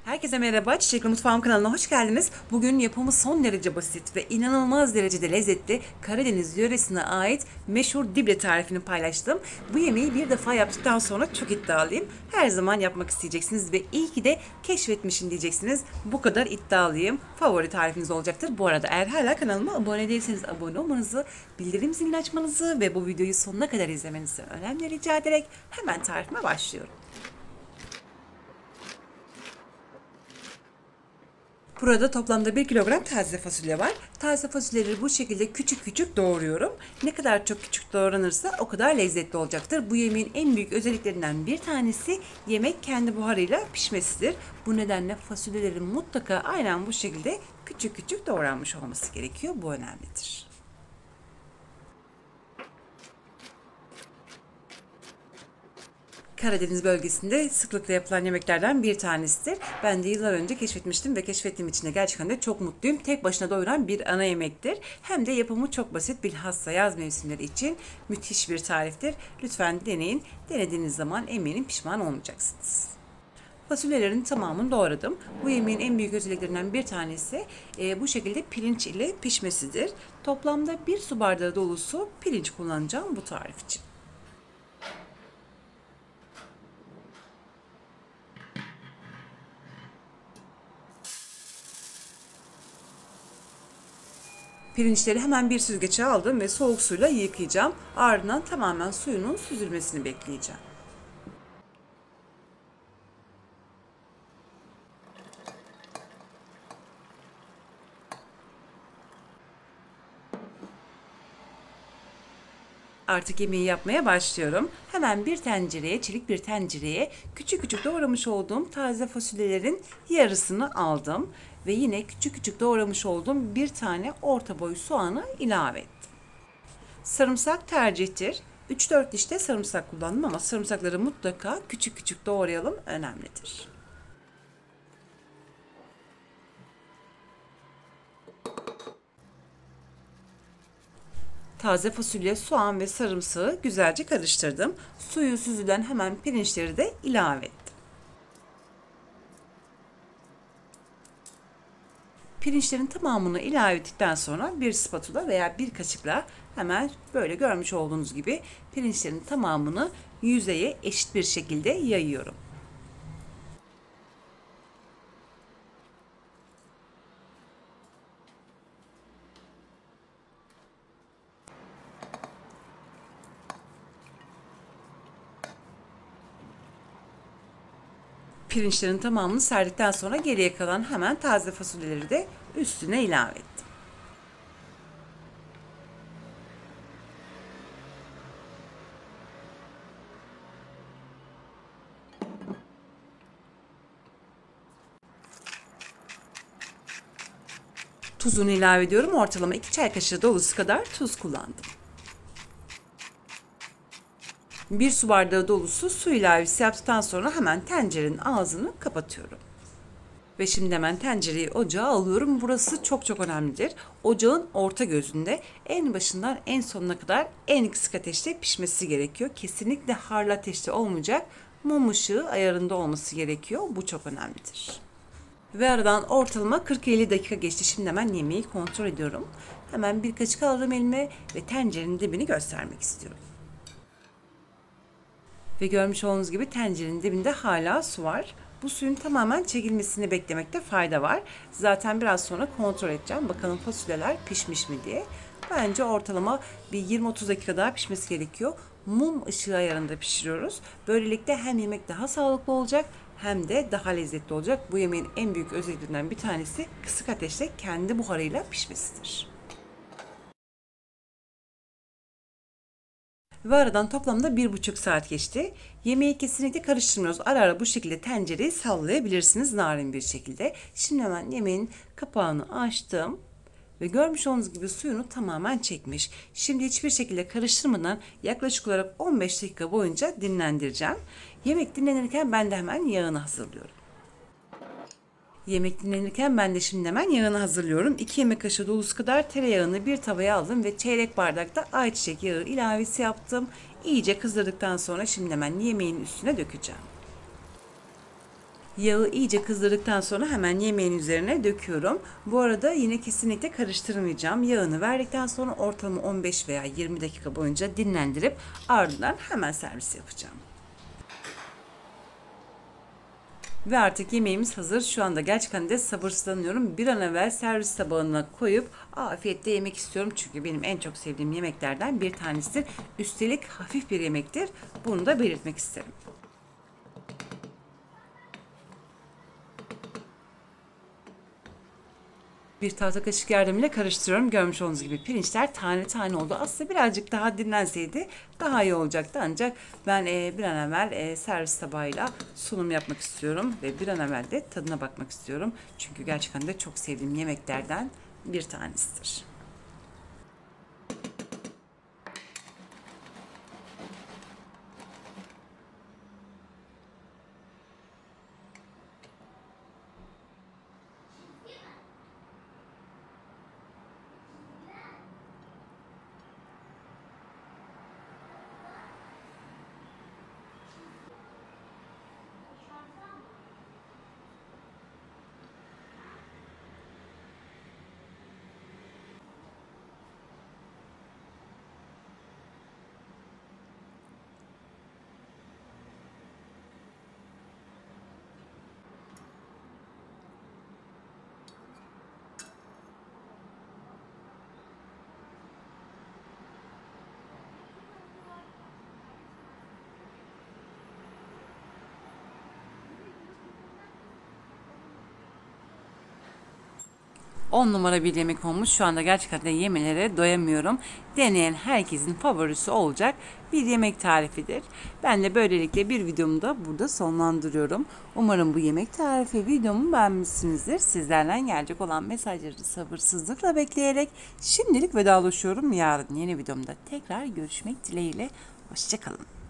Herkese merhaba, Çiçekli Mutfağım kanalına hoş geldiniz. Bugün yapımı son derece basit ve inanılmaz derecede lezzetli Karadeniz yöresine ait meşhur dible tarifini paylaştım. Bu yemeği bir defa yaptıktan sonra çok iddialıyım. Her zaman yapmak isteyeceksiniz ve iyi ki de keşfetmişim diyeceksiniz. Bu kadar iddialıyım. Favori tarifiniz olacaktır. Bu arada eğer hala kanalıma abone değilseniz abone olmanızı, bildirim zilini açmanızı ve bu videoyu sonuna kadar izlemenizi önemli rica ederek hemen tarifime başlıyorum. Burada toplamda 1 kilogram taze fasulye var. Taze fasulyeleri bu şekilde küçük küçük doğruyorum. Ne kadar çok küçük doğranırsa o kadar lezzetli olacaktır. Bu yemeğin en büyük özelliklerinden bir tanesi yemek kendi buharıyla pişmesidir. Bu nedenle fasulyelerin mutlaka aynen bu şekilde küçük küçük doğranmış olması gerekiyor. Bu önemlidir. Karadeniz bölgesinde sıklıkla yapılan yemeklerden bir tanesidir. Ben de yıllar önce keşfetmiştim ve keşfettiğim için de gerçekten de çok mutluyum. Tek başına doyuran bir ana yemektir. Hem de yapımı çok basit, bilhassa yaz mevsimleri için müthiş bir tariftir. Lütfen deneyin. Denediğiniz zaman eminim pişman olmayacaksınız. Fasulyelerin tamamını doğradım. Bu yemeğin en büyük özelliklerinden bir tanesi bu şekilde pirinç ile pişmesidir. Toplamda 1 su bardağı dolusu pirinç kullanacağım bu tarif için. Pirinçleri hemen bir süzgece aldım ve soğuk suyla yıkayacağım. Ardından tamamen suyunun süzülmesini bekleyeceğim. Artık yemeği yapmaya başlıyorum. Hemen bir tencereye, çelik bir tencereye küçük küçük doğramış olduğum taze fasulyelerin yarısını aldım. Ve yine küçük küçük doğramış olduğum bir tane orta boy soğanı ilave ettim. Sarımsak tercihtir. 3-4 diş de sarımsak kullandım ama sarımsakları mutlaka küçük küçük doğrayalım, önemlidir. Taze fasulye, soğan ve sarımsağı güzelce karıştırdım. Suyu süzülen hemen pirinçleri de ilave ettim. Pirinçlerin tamamını ilave ettikten sonra bir spatula veya bir kaşıkla hemen böyle görmüş olduğunuz gibi pirinçlerin tamamını yüzeye eşit bir şekilde yayıyorum. Pirinçlerin tamamını serdikten sonra geriye kalan hemen taze fasulyeleri de üstüne ilave ettim. Tuzunu ilave ediyorum. Ortalama 2 çay kaşığı dolusu kadar tuz kullandım. 1 su bardağı dolusu su ilavesi yaptıktan sonra hemen tencerenin ağzını kapatıyorum. Ve şimdi hemen tencereyi ocağa alıyorum. Burası çok çok önemlidir. Ocağın orta gözünde en başından en sonuna kadar en kısık ateşte pişmesi gerekiyor. Kesinlikle harlı ateşte olmayacak. Mum ışığı ayarında olması gerekiyor. Bu çok önemlidir. Ve aradan ortalama 40-50 dakika geçti. Şimdi hemen yemeği kontrol ediyorum. Hemen bir kaşık aldım elime ve tencerenin dibini göstermek istiyorum. Ve görmüş olduğunuz gibi tencerenin dibinde hala su var. Bu suyun tamamen çekilmesini beklemekte fayda var. Zaten biraz sonra kontrol edeceğim. Bakalım fasulyeler pişmiş mi diye. Bence ortalama bir 20-30 dakika daha pişmesi gerekiyor. Mum ışığı ayarında pişiriyoruz. Böylelikle hem yemek daha sağlıklı olacak hem de daha lezzetli olacak. Bu yemeğin en büyük özelliklerinden bir tanesi kısık ateşte kendi buharıyla pişmesidir. Ve aradan toplamda 1,5 saat geçti. Yemeği kesinlikle karıştırmıyoruz. Ara ara bu şekilde tencereyi sallayabilirsiniz narin bir şekilde. Şimdi hemen yemeğin kapağını açtım. Ve görmüş olduğunuz gibi suyunu tamamen çekmiş. Şimdi hiçbir şekilde karıştırmadan yaklaşık olarak 15 dakika boyunca dinlendireceğim. Yemek dinlenirken ben de hemen yağını hazırlıyorum. Yemek dinlenirken ben de şimdi hemen yağını hazırlıyorum. 2 yemek kaşığı dolusu kadar tereyağını bir tavaya aldım ve çeyrek bardakta ayçiçek yağı ilavesi yaptım. İyice kızdırdıktan sonra şimdi hemen yemeğin üstüne dökeceğim. Yağı iyice kızdırdıktan sonra hemen yemeğin üzerine döküyorum. Bu arada yine kesinlikle karıştırmayacağım. Yağını verdikten sonra ortalama 15 veya 20 dakika boyunca dinlendirip ardından hemen servis yapacağım. Ve artık yemeğimiz hazır. Şu anda gerçekten de sabırsızlanıyorum. Bir an evvel servis tabağına koyup afiyetle yemek istiyorum. Çünkü benim en çok sevdiğim yemeklerden bir tanesidir. Üstelik hafif bir yemektir. Bunu da belirtmek isterim. Bir tahta kaşık yardımıyla karıştırıyorum. Görmüş olduğunuz gibi pirinçler tane tane oldu. Aslında birazcık daha dinlenseydi daha iyi olacaktı. Ancak ben bir an evvel servis tabağıyla sunum yapmak istiyorum. Ve bir an evvel de tadına bakmak istiyorum. Çünkü gerçekten de çok sevdiğim yemeklerden bir tanesidir. 10 numara bir yemek olmuş. Şu anda gerçekten de yemelere doyamıyorum. Deneyen herkesin favorisi olacak bir yemek tarifidir. Ben de böylelikle bir videomu da burada sonlandırıyorum. Umarım bu yemek tarifi videomu beğenmişsinizdir. Sizlerden gelecek olan mesajları sabırsızlıkla bekleyerek şimdilik vedalaşıyorum. Yarın yeni videomda tekrar görüşmek dileğiyle. Hoşçakalın.